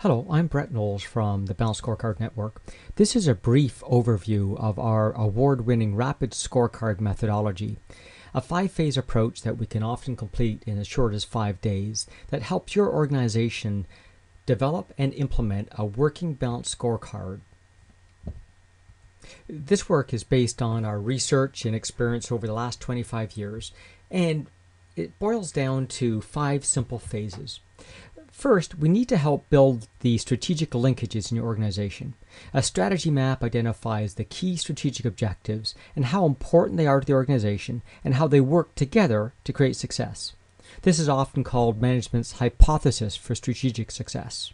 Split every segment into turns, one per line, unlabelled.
Hello, I'm Brett Knowles from the Balanced Scorecard Network. This is a brief overview of our award-winning rapid scorecard methodology, a 5-phase approach that we can often complete in as short as 5 days that helps your organization develop and implement a working balanced scorecard. This work is based on our research and experience over the last 25 years, and it boils down to 5 simple phases. First, we need to help build the strategic linkages in your organization. A strategy map identifies the key strategic objectives and how important they are to the organization and how they work together to create success. This is often called management's hypothesis for strategic success.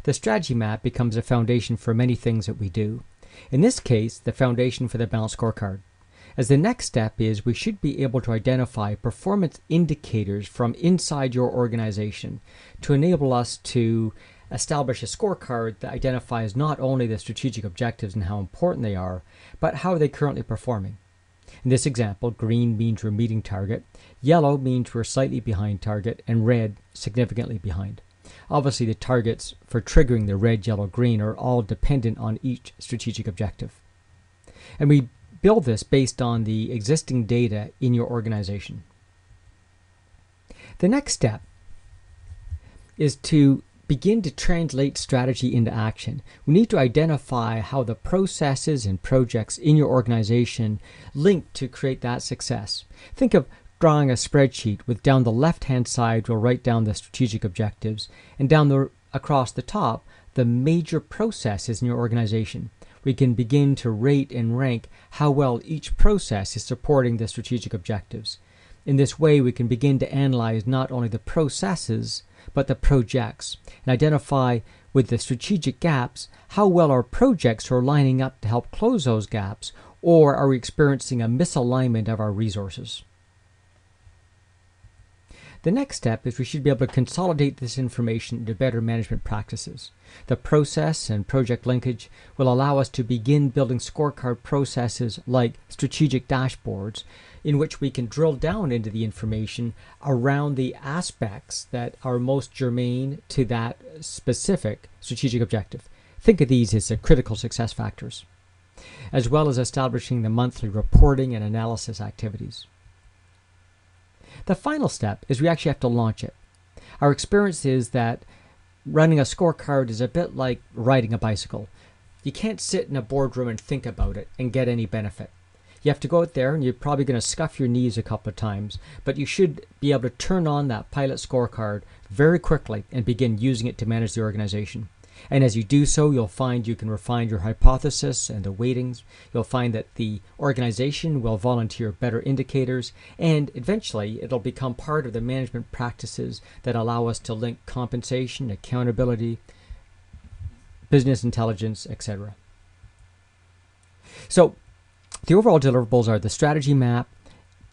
The strategy map becomes a foundation for many things that we do. In this case, the foundation for the balanced scorecard. As the next step is, we should be able to identify performance indicators from inside your organization to enable us to establish a scorecard that identifies not only the strategic objectives and how important they are, but how are they currently performing. In this example, green means we're meeting target, yellow means we're slightly behind target, and red significantly behind. Obviously, the targets for triggering the red, yellow, green are all dependent on each strategic objective. And we build this based on the existing data in your organization. The next step is to begin to translate strategy into action. We need to identify how the processes and projects in your organization link to create that success. Think of drawing a spreadsheet with down the left-hand side, we'll write down the strategic objectives, and across the top, the major processes in your organization. We can begin to rate and rank how well each process is supporting the strategic objectives. In this way, we can begin to analyze not only the processes, but the projects, and identify with the strategic gaps how well our projects are lining up to help close those gaps, or are we experiencing a misalignment of our resources. The next step is we should be able to consolidate this information into better management practices. The process and project linkage will allow us to begin building scorecard processes like strategic dashboards, in which we can drill down into the information around the aspects that are most germane to that specific strategic objective. Think of these as the critical success factors, as well as establishing the monthly reporting and analysis activities. The final step is we actually have to launch it. Our experience is that running a scorecard is a bit like riding a bicycle. You can't sit in a boardroom and think about it and get any benefit. You have to go out there and you're probably going to scuff your knees a couple of times, but you should be able to turn on that pilot scorecard very quickly and begin using it to manage the organization. And as you do so, you'll find you can refine your hypothesis and the weightings. You'll find that the organization will volunteer better indicators, and eventually it'll become part of the management practices that allow us to link compensation, accountability, business intelligence, etc. So the overall deliverables are the strategy map,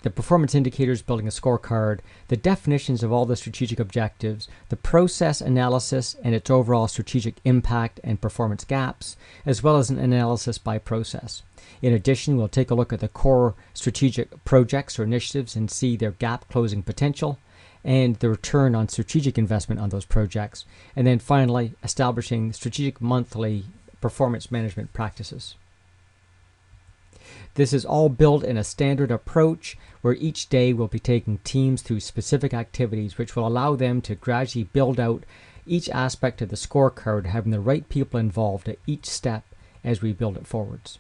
the performance indicators building a scorecard, the definitions of all the strategic objectives, the process analysis and its overall strategic impact and performance gaps, as well as an analysis by process. In addition, we'll take a look at the core strategic projects or initiatives and see their gap closing potential and the return on strategic investment on those projects. And then finally, establishing strategic monthly performance management practices. This is all built in a standard approach where each day we'll be taking teams through specific activities which will allow them to gradually build out each aspect of the scorecard, having the right people involved at each step as we build it forwards.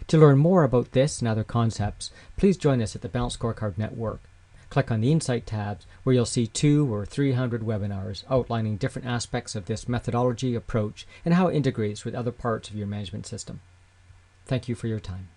To learn more about this and other concepts, please join us at the Balanced Scorecard Network. Click on the Insight tabs where you'll see 200 or 300 webinars outlining different aspects of this methodology approach and how it integrates with other parts of your management system. Thank you for your time.